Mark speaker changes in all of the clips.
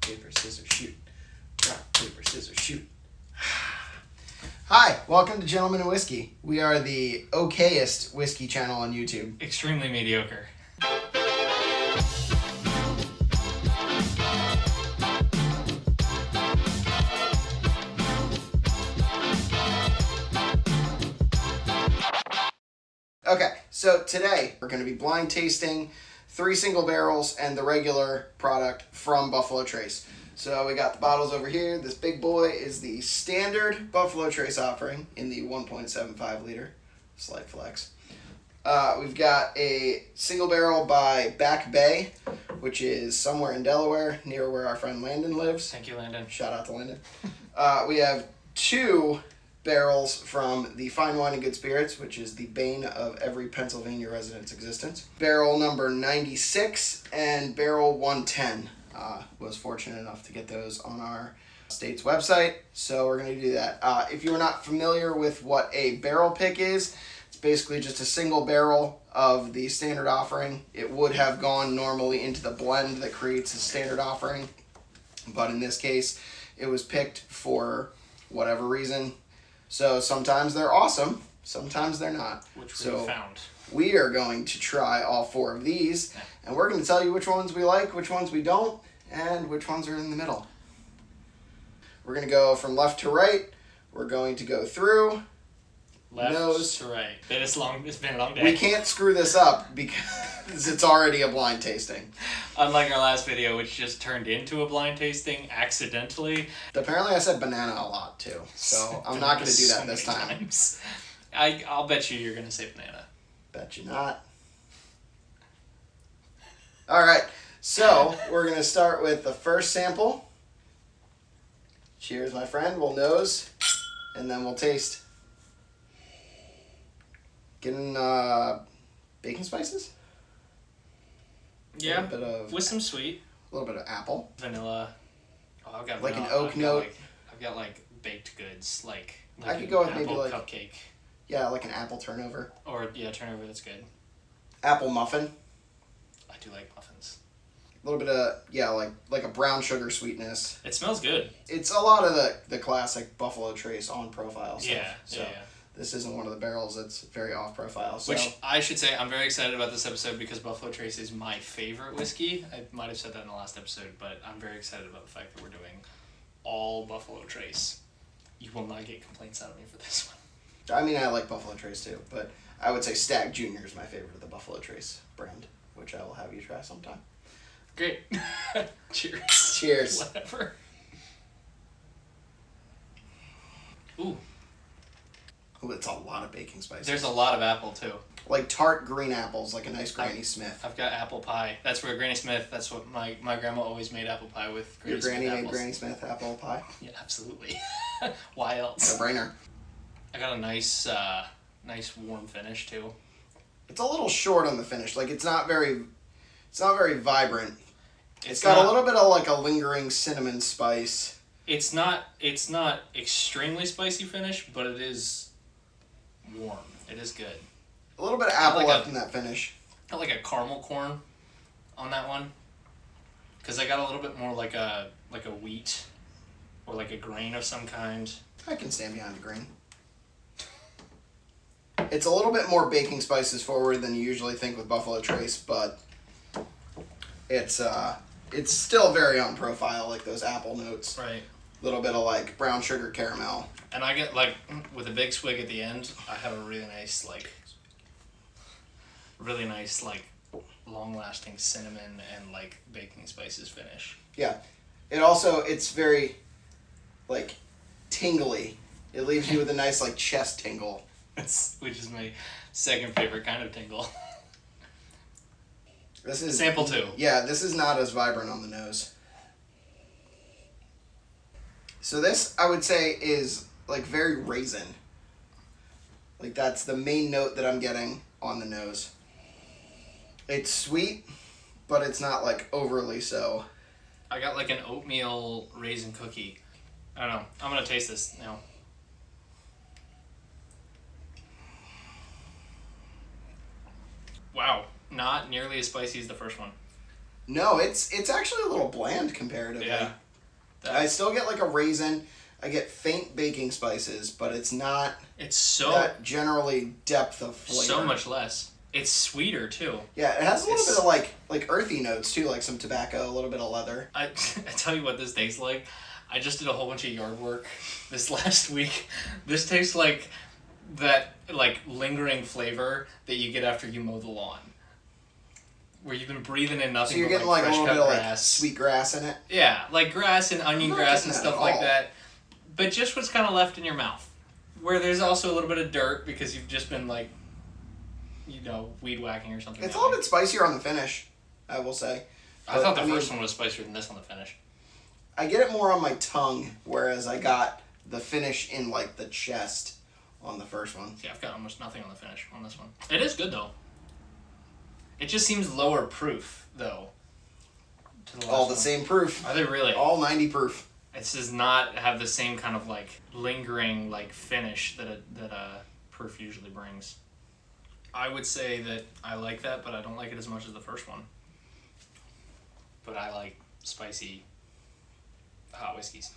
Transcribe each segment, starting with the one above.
Speaker 1: paper, scissors, shoot. Rock, paper, scissors, shoot. Hi, welcome to Gentlemen of Whiskey. We are the okayest whiskey channel on YouTube.
Speaker 2: Extremely mediocre.
Speaker 1: Okay, so today we're going to be blind tasting 3 single barrels and the regular product from Buffalo Trace. So we got the bottles over here. This big boy is the standard Buffalo Trace offering in the 1.75 liter. Slight flex. We've got a single barrel by Back Bay, which is somewhere in Delaware, near where our friend Landon lives.
Speaker 2: Thank you, Landon.
Speaker 1: Shout out to Landon. We have 2 barrels from the Fine Wine and Good Spirits, which is the bane of every Pennsylvania resident's existence. Barrel number 96 and barrel 110. Was fortunate enough to get those on our state's website, so we're going to do that. If you're not familiar with what a barrel pick is, it's basically just a single barrel of the standard offering. It would have gone normally into the blend that creates a standard offering, but in this case, it was picked for whatever reason. So sometimes they're awesome, sometimes they're not.
Speaker 2: Which we found.
Speaker 1: We are going to try all 4 of these, and we're going to tell you which ones we like, which ones we don't, and which ones are in the middle. We're going to go from left to right. We're going to go through
Speaker 2: Left
Speaker 1: nose
Speaker 2: to right. It's been a long day.
Speaker 1: We can't screw this up because it's already a blind tasting.
Speaker 2: Unlike our last video, which just turned into a blind tasting accidentally.
Speaker 1: Apparently I said banana a lot too, so I'm not going to do that this time.
Speaker 2: Times. I'll bet you're going to say banana.
Speaker 1: Bet you not. All right, so we're going to start with the first sample. Cheers, my friend. We'll nose, and then we'll taste. Getting baking spices?
Speaker 2: Yeah,
Speaker 1: with
Speaker 2: some sweet.
Speaker 1: A little bit of apple.
Speaker 2: Vanilla. Oh, I've got
Speaker 1: like
Speaker 2: vanilla.
Speaker 1: An oak note.
Speaker 2: I've got like baked goods, like
Speaker 1: I could go with
Speaker 2: apple
Speaker 1: maybe like
Speaker 2: cupcake.
Speaker 1: Yeah, like an apple turnover.
Speaker 2: Or turnover. That's good.
Speaker 1: Apple muffin.
Speaker 2: I do like muffins.
Speaker 1: A little bit of like a brown sugar sweetness.
Speaker 2: It smells good.
Speaker 1: It's a lot of the classic Buffalo Trace on profile stuff.
Speaker 2: Yeah.
Speaker 1: This isn't one of the barrels that's very off profile. So.
Speaker 2: Which I should say, I'm very excited about this episode because Buffalo Trace is my favorite whiskey. I might have said that in the last episode, but I'm very excited about the fact that we're doing all Buffalo Trace. You will not get complaints out of me for this one.
Speaker 1: I mean, I like Buffalo Trace too, but I would say Stag Junior is my favorite of the Buffalo Trace brand, which I will have you try sometime.
Speaker 2: Great. Cheers.
Speaker 1: Cheers.
Speaker 2: Whatever. Ooh.
Speaker 1: Oh, it's a lot of baking spices.
Speaker 2: There's a lot of apple too.
Speaker 1: Like tart green apples, like a nice Granny Smith.
Speaker 2: I've got apple pie. That's where Granny Smith, that's what my grandma always made apple pie with.
Speaker 1: Your granny made Granny Smith apple pie?
Speaker 2: Yeah, absolutely. Why else?
Speaker 1: No brainer. I
Speaker 2: got a nice warm finish too.
Speaker 1: It's a little short on the finish. Like it's not very vibrant. It's got a little bit of like a lingering cinnamon spice.
Speaker 2: It's not extremely spicy finish, but it is warm. It is good.
Speaker 1: A little bit of apple left in that finish.
Speaker 2: Got like a caramel corn on that one. Because I got a little bit more like a wheat or like a grain of some kind.
Speaker 1: I can stand behind a grain. It's a little bit more baking spices forward than you usually think with Buffalo Trace, but it's still very on profile, like those apple notes.
Speaker 2: Right.
Speaker 1: A little bit of like brown sugar caramel.
Speaker 2: And I get like, with a big swig at the end, I have a really nice long-lasting cinnamon and like baking spices finish.
Speaker 1: Yeah. It's very like tingly. It leaves you with a nice like chest tingle.
Speaker 2: Which is my second favorite kind of tingle.
Speaker 1: This is
Speaker 2: sample 2.
Speaker 1: Yeah, this is not as vibrant on the nose. So this, I would say, is like very raisin. Like that's the main note that I'm getting on the nose. It's sweet, but it's not like overly so.
Speaker 2: I got like an oatmeal raisin cookie. I don't know. I'm gonna taste this now. Wow, not nearly as spicy as the first one.
Speaker 1: No, it's actually a little bland comparatively.
Speaker 2: Yeah.
Speaker 1: I still get like a raisin. I get faint baking spices, but it's not
Speaker 2: It's so
Speaker 1: that generally depth of flavor.
Speaker 2: so much less. It's sweeter too.
Speaker 1: Yeah, it has a little bit of like earthy notes too, like some tobacco, a little bit of leather.
Speaker 2: I tell you what this tastes like. I just did a whole bunch of yard work this last week. This tastes like that like lingering flavor that you get after you mow the lawn. Where you've been breathing in nothing
Speaker 1: So you're
Speaker 2: but
Speaker 1: getting like a
Speaker 2: fresh
Speaker 1: little
Speaker 2: cut
Speaker 1: bit of
Speaker 2: grass.
Speaker 1: like sweet grass in it.
Speaker 2: Yeah, like grass and onion
Speaker 1: I'm not
Speaker 2: grass
Speaker 1: getting
Speaker 2: and
Speaker 1: that
Speaker 2: stuff
Speaker 1: at
Speaker 2: like
Speaker 1: all.
Speaker 2: that. But just what's kind of left in your mouth. Where there's also a little bit of dirt because you've just been like, weed whacking or something.
Speaker 1: It's a little bit spicier on the finish, I will say.
Speaker 2: I thought the first one was spicier than this on the finish.
Speaker 1: I get it more on my tongue, whereas I got the finish in like the chest on the first one.
Speaker 2: Yeah, I've got almost nothing on the finish on this one. It is good though. It just seems lower proof though. To the last
Speaker 1: All the
Speaker 2: one.
Speaker 1: same proof.
Speaker 2: Are they really?
Speaker 1: All 90 proof.
Speaker 2: It does not have the same kind of like lingering like finish that a proof usually brings. I would say that I like that, but I don't like it as much as the first one. But I like spicy hot whiskeys.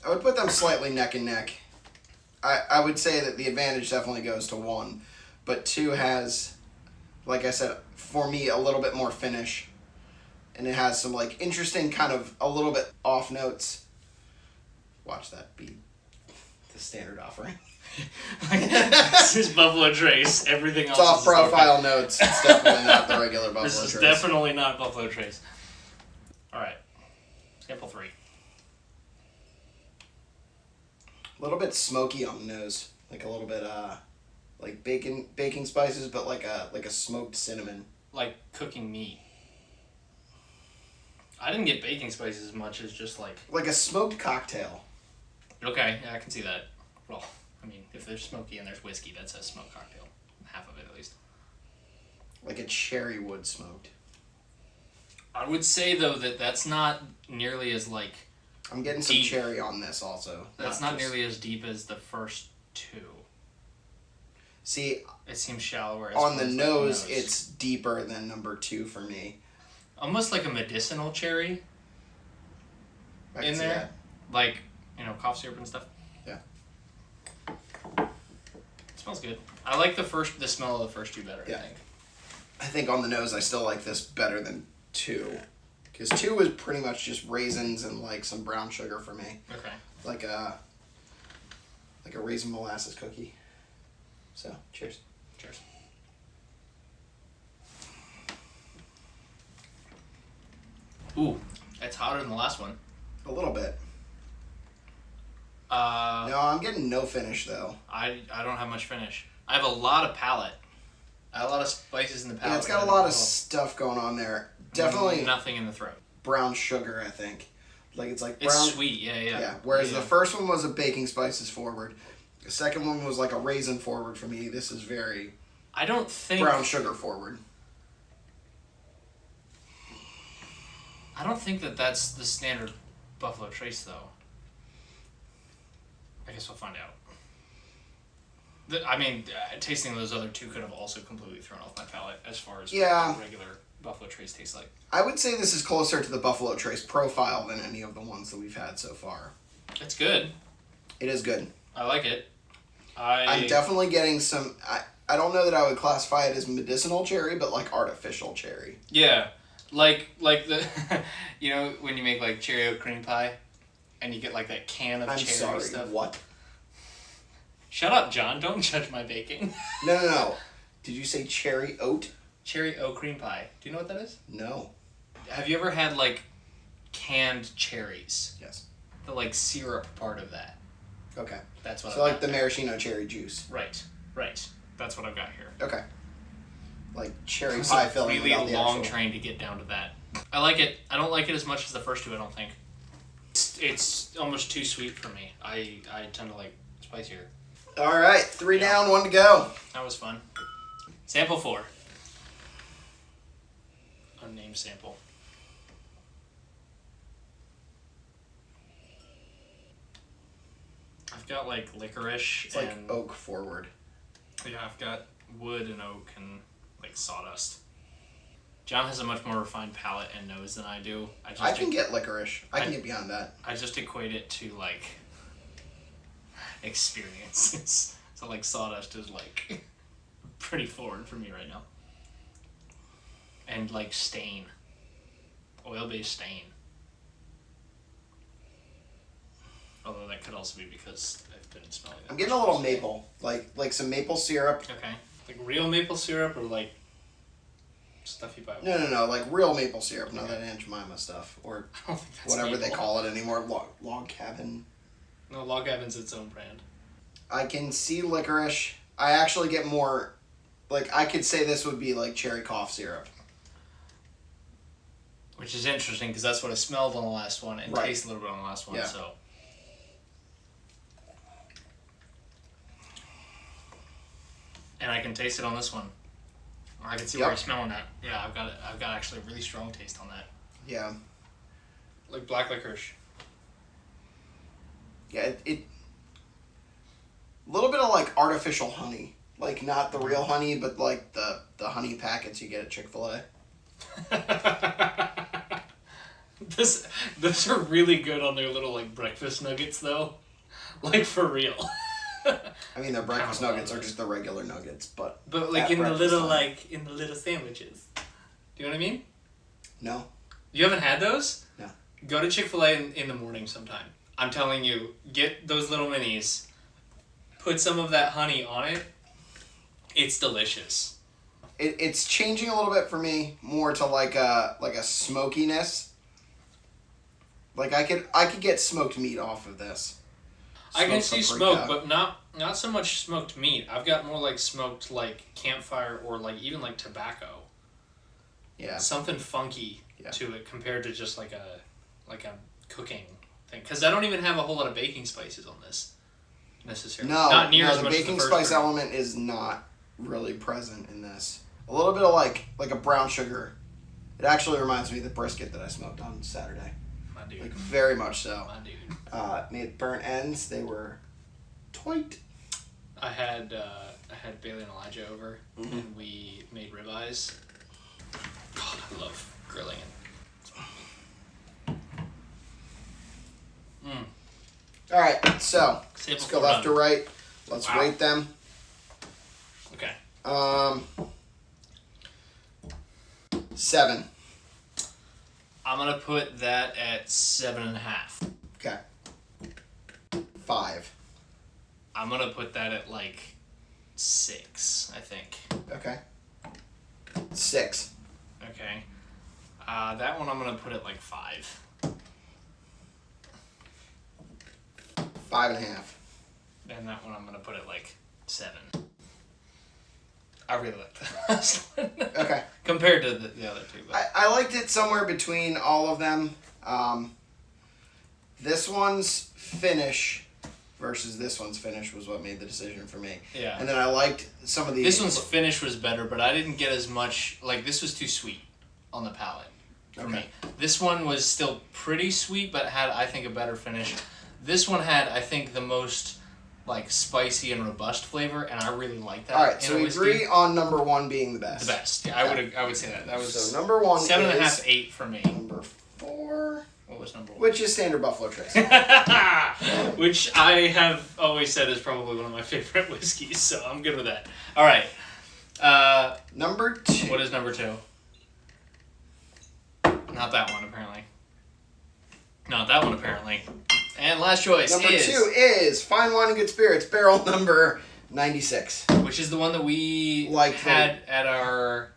Speaker 1: I would put them slightly neck and neck. I would say that the advantage definitely goes to 1, but 2 has, like I said, for me a little bit more finish, and it has some like interesting kind of a little bit off notes. Watch that be the standard offering.
Speaker 2: This is Buffalo Trace. Everything else
Speaker 1: It's off
Speaker 2: is
Speaker 1: profile notes. It's definitely not the regular Buffalo
Speaker 2: This is
Speaker 1: Trace.
Speaker 2: definitely not Buffalo Trace. Alright. Sample 3.
Speaker 1: A little bit smoky on the nose, like a little bit like baking spices, but like a smoked cinnamon.
Speaker 2: Like cooking meat. I didn't get baking spices as much as just like
Speaker 1: a smoked cocktail.
Speaker 2: Okay, yeah, I can see that. Well, I mean, if there's smoky and there's whiskey, that's a smoked cocktail. Half of it, at least.
Speaker 1: Like a cherry wood smoked.
Speaker 2: I would say, though, that that's not nearly as, like...
Speaker 1: I'm getting some
Speaker 2: deep.
Speaker 1: cherry on this, also.
Speaker 2: That's not nearly as deep as the first 2.
Speaker 1: See,
Speaker 2: It seems shallower. As
Speaker 1: on
Speaker 2: far
Speaker 1: the
Speaker 2: as,
Speaker 1: nose,
Speaker 2: like,
Speaker 1: it's deeper than number 2 for me.
Speaker 2: almost like a medicinal cherry
Speaker 1: I can
Speaker 2: in
Speaker 1: see
Speaker 2: there.
Speaker 1: that.
Speaker 2: Like, cough syrup and stuff.
Speaker 1: Yeah.
Speaker 2: It smells good. I like the smell of the first 2 better,
Speaker 1: Yeah.
Speaker 2: I think.
Speaker 1: I think on the nose, I still like this better than 2. Because 2 is pretty much just raisins and like some brown sugar for me.
Speaker 2: Okay.
Speaker 1: Like a raisin molasses cookie. So, cheers.
Speaker 2: Cheers. Ooh, it's hotter than the last one.
Speaker 1: A little bit.
Speaker 2: Uh,
Speaker 1: No, I'm getting no finish though.
Speaker 2: I don't have much finish. I have a lot of palate. I have a lot of spices in the palate.
Speaker 1: Yeah, it's got a lot of stuff going on there. Definitely
Speaker 2: nothing in the throat.
Speaker 1: brown sugar, I think. Like it's like brown.
Speaker 2: It's sweet, yeah.
Speaker 1: Yeah. Whereas the first one was a baking spices forward. The second one was like a raisin forward for me. This is very
Speaker 2: I don't think
Speaker 1: brown sugar forward.
Speaker 2: I don't think that that's the standard Buffalo Trace, though. I guess we'll find out. Tasting those other 2 could have also completely thrown off my palate as far as what regular Buffalo Trace tastes like.
Speaker 1: I would say this is closer to the Buffalo Trace profile than any of the ones that we've had so far.
Speaker 2: It's good.
Speaker 1: It is good.
Speaker 2: I like it.
Speaker 1: I'm definitely getting some... I don't know that I would classify it as medicinal cherry, but like artificial cherry.
Speaker 2: Yeah. Like the... when you make like Cheerio cream pie and you get like that can of cherry
Speaker 1: sorry,
Speaker 2: stuff.
Speaker 1: what?
Speaker 2: Shut up, John. Don't judge my baking.
Speaker 1: No. Did you say cherry oat?
Speaker 2: Cherry oat cream pie. Do you know what that is?
Speaker 1: No.
Speaker 2: Have you ever had like canned cherries?
Speaker 1: Yes.
Speaker 2: The like syrup part of that.
Speaker 1: Okay.
Speaker 2: That's what
Speaker 1: So like the maraschino cherry juice.
Speaker 2: Right. That's what I've got here.
Speaker 1: Okay. Like cherry
Speaker 2: It's
Speaker 1: pie
Speaker 2: a
Speaker 1: filling
Speaker 2: really
Speaker 1: without the
Speaker 2: long
Speaker 1: actual...
Speaker 2: train to get down to that. I like it. I don't like it as much as the first 2, I don't think. It's almost too sweet for me. I tend to like spicier.
Speaker 1: All right, 3 down, 1 to go.
Speaker 2: That was fun. Sample 4. Unnamed sample. I've got like licorice
Speaker 1: It's
Speaker 2: and
Speaker 1: like oak forward.
Speaker 2: yeah, I've got wood and oak and like sawdust. John has a much more refined palate and nose than I do.
Speaker 1: I can get licorice. I can get beyond that.
Speaker 2: I just equate it to, like, experiences. So, like, sawdust is, like, pretty forward for me right now. And, like, stain. Oil-based stain. Although that could also be because I've been smelling it.
Speaker 1: I'm getting a little maple. Like some maple syrup.
Speaker 2: Okay. Like real maple syrup or, like, stuff you buy?
Speaker 1: No. Like real maple syrup, not that Aunt Jemima stuff. Or
Speaker 2: I don't think that's
Speaker 1: whatever
Speaker 2: maple.
Speaker 1: they call it anymore. Log cabin.
Speaker 2: No, Log Cabin's its own brand.
Speaker 1: I can see licorice. I actually get more... Like, I could say this would be like cherry cough syrup.
Speaker 2: Which is interesting because that's what I smelled on the last one and tasted a little bit on the last one, so... And I can taste it on this one. Or I can see where you're smelling that. Yeah, I've got actually a really strong taste on that.
Speaker 1: Yeah.
Speaker 2: Like black licorice.
Speaker 1: Yeah, it a little bit of like artificial honey. Like not the real honey, but like the honey packets you get at Chick-fil-A.
Speaker 2: Those are really good on their little like breakfast nuggets though. Like for real.
Speaker 1: I mean, their breakfast nuggets are just the regular nuggets, but
Speaker 2: like in the little in the little sandwiches. Do you know what I mean?
Speaker 1: No.
Speaker 2: You haven't had those?
Speaker 1: No.
Speaker 2: Go to Chick-fil-A in the morning sometime. I'm telling you, get those little minis. Put some of that honey on it. It's delicious.
Speaker 1: It's changing a little bit for me, more to like a smokiness. Like I could get smoked meat off of this.
Speaker 2: I can see smoke, but not so much smoked meat. I've got more like smoked like campfire or like even like tobacco.
Speaker 1: Yeah.
Speaker 2: Something funky to it compared to just like a cooking thing. Because I don't even have a whole lot of baking spices on this necessarily.
Speaker 1: No,
Speaker 2: not near as
Speaker 1: the
Speaker 2: much as
Speaker 1: baking
Speaker 2: the first
Speaker 1: spice
Speaker 2: version.
Speaker 1: element is not really present in this. A little bit of like a brown sugar. It actually reminds me of the brisket that I smoked on Saturday.
Speaker 2: My dude.
Speaker 1: Like very much so.
Speaker 2: My dude.
Speaker 1: Made burnt ends. They were tight.
Speaker 2: I had Bailey and Elijah over, and we made ribeyes. God, I love grilling it.
Speaker 1: All right, so
Speaker 2: Save
Speaker 1: let's
Speaker 2: it
Speaker 1: go
Speaker 2: for
Speaker 1: left to
Speaker 2: done.
Speaker 1: right. Let's rate them.
Speaker 2: Okay.
Speaker 1: 7.
Speaker 2: I'm gonna put that at 7.5.
Speaker 1: Okay. 5.
Speaker 2: I'm gonna put that at like 6, I think.
Speaker 1: Okay. 6.
Speaker 2: Okay. That one I'm gonna put at like 5.
Speaker 1: 5.5.
Speaker 2: And that one I'm gonna put at like 7. I really like the last one.
Speaker 1: Okay.
Speaker 2: Compared to the other two. But.
Speaker 1: I liked it somewhere between all of them. This one's finish versus this one's finish was what made the decision for me.
Speaker 2: Yeah.
Speaker 1: And then I liked some of the...
Speaker 2: This one's finish was better, but I didn't get as much... Like, this was too sweet on the palate for me. This one was still pretty sweet, but had, I think, a better finish. This one had, I think, the most... like spicy and robust flavor, and I really like that.
Speaker 1: All right, so we agree on number 1 being the best.
Speaker 2: The best, yeah. I would say that. That was
Speaker 1: so number 1
Speaker 2: 7.5,
Speaker 1: is
Speaker 2: 8 for me.
Speaker 1: number 4.
Speaker 2: What was number 1?
Speaker 1: Which is standard Buffalo Trace.
Speaker 2: Which I have always said is probably one of my favorite whiskeys, so I'm good with that. All right.
Speaker 1: Number 2.
Speaker 2: What is number 2? Not that one, apparently. Not that one, apparently. And last choice
Speaker 1: Number
Speaker 2: is...
Speaker 1: 2 is Fine Wine and Good Spirits, barrel number 96.
Speaker 2: Which is the one that we had at our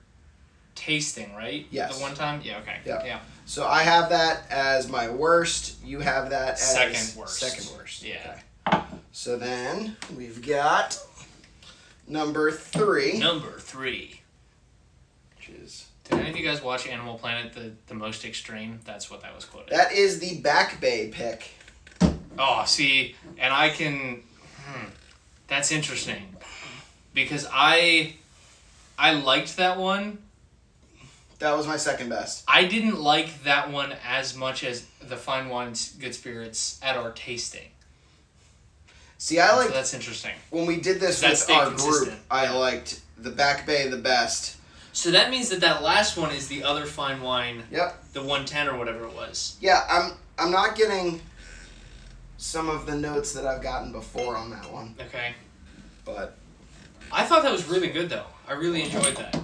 Speaker 2: tasting, right?
Speaker 1: Yes.
Speaker 2: The one time? Yeah, okay. Yeah.
Speaker 1: So I have that as my worst. You have that as...
Speaker 2: Second worst.
Speaker 1: Second worst.
Speaker 2: Yeah.
Speaker 1: Okay. So then we've got number 3.
Speaker 2: Number 3.
Speaker 1: Which is...
Speaker 2: Did any of you guys watch Animal Planet, the most extreme? That's what that was quoted.
Speaker 1: That is the Back Bay pick.
Speaker 2: Oh, see, and I can... that's interesting. Because I liked that one.
Speaker 1: That was my second best.
Speaker 2: I didn't like that one as much as the Fine Wines, Good Spirits at our tasting.
Speaker 1: See, I like...
Speaker 2: So that's interesting.
Speaker 1: When we did this with our group, I liked the Back Bay the best.
Speaker 2: So that means that last one is the other fine wine.
Speaker 1: Yep.
Speaker 2: The 110 or whatever it was.
Speaker 1: Yeah, I'm not getting some of the notes that I've gotten before on that one.
Speaker 2: Okay.
Speaker 1: But
Speaker 2: I thought that was really good, though. I really enjoyed that.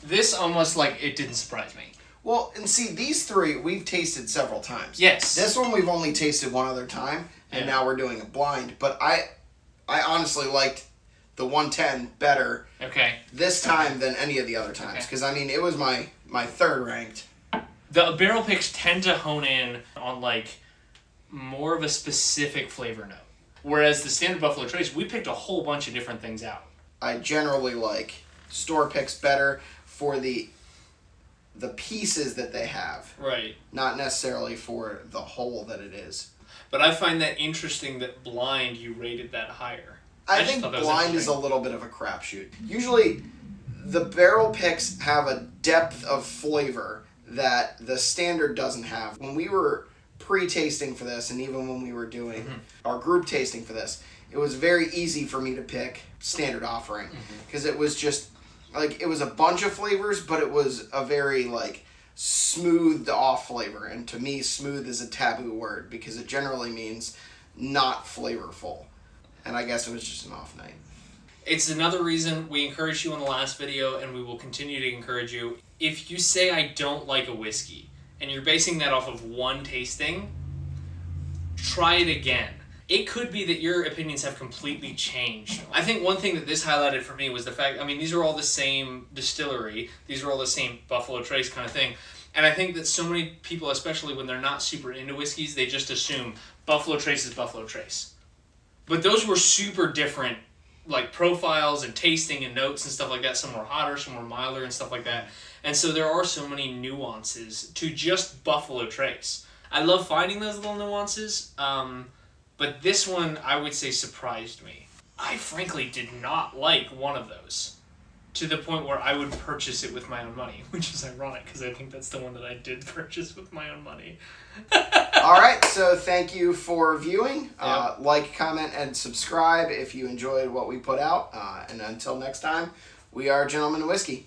Speaker 2: This almost, like, it didn't surprise me.
Speaker 1: Well, and see, these three we've tasted several times.
Speaker 2: Yes.
Speaker 1: This one we've only tasted one other time, and now we're doing a blind. But I honestly liked the 110 better this time than any of the other times. Because, I mean, it was my third ranked.
Speaker 2: The barrel picks tend to hone in on, like, more of a specific flavor note. Whereas the standard Buffalo Trace, we picked a whole bunch of different things out.
Speaker 1: I generally like store picks better for the pieces that they have.
Speaker 2: Right.
Speaker 1: Not necessarily for the whole that it is.
Speaker 2: But I find that interesting that blind you rated that higher.
Speaker 1: I think blind is a little bit of a crapshoot. Usually, the barrel picks have a depth of flavor that the standard doesn't have. When we were pre-tasting for this, and even when we were doing our group tasting for this, it was very easy for me to pick standard offering because it was just like it was a bunch of flavors, but it was a very like smoothed off flavor. And to me, smooth is a taboo word because it generally means not flavorful. And I guess it was just an off night.
Speaker 2: It's another reason we encouraged you in the last video, and we will continue to encourage you. If you say I don't like a whiskey, and you're basing that off of one tasting, try it again. It could be that your opinions have completely changed. I think one thing that this highlighted for me was the fact, I mean, these are all the same distillery. These are all the same Buffalo Trace kind of thing. And I think that so many people, especially when they're not super into whiskeys, they just assume Buffalo Trace is Buffalo Trace. But those were super different, like, profiles and tasting and notes and stuff like that. Some were hotter, some were milder and stuff like that. And so there are so many nuances to just Buffalo Trace. I love finding those little nuances, but this one, I would say, surprised me. I frankly did not like one of those, to the point where I would purchase it with my own money, which is ironic, because I think that's the one that I did purchase with my own money.
Speaker 1: All right, so thank you for viewing. Like, comment, and subscribe if you enjoyed what we put out. And until next time, we are Gentlemen of Whiskey.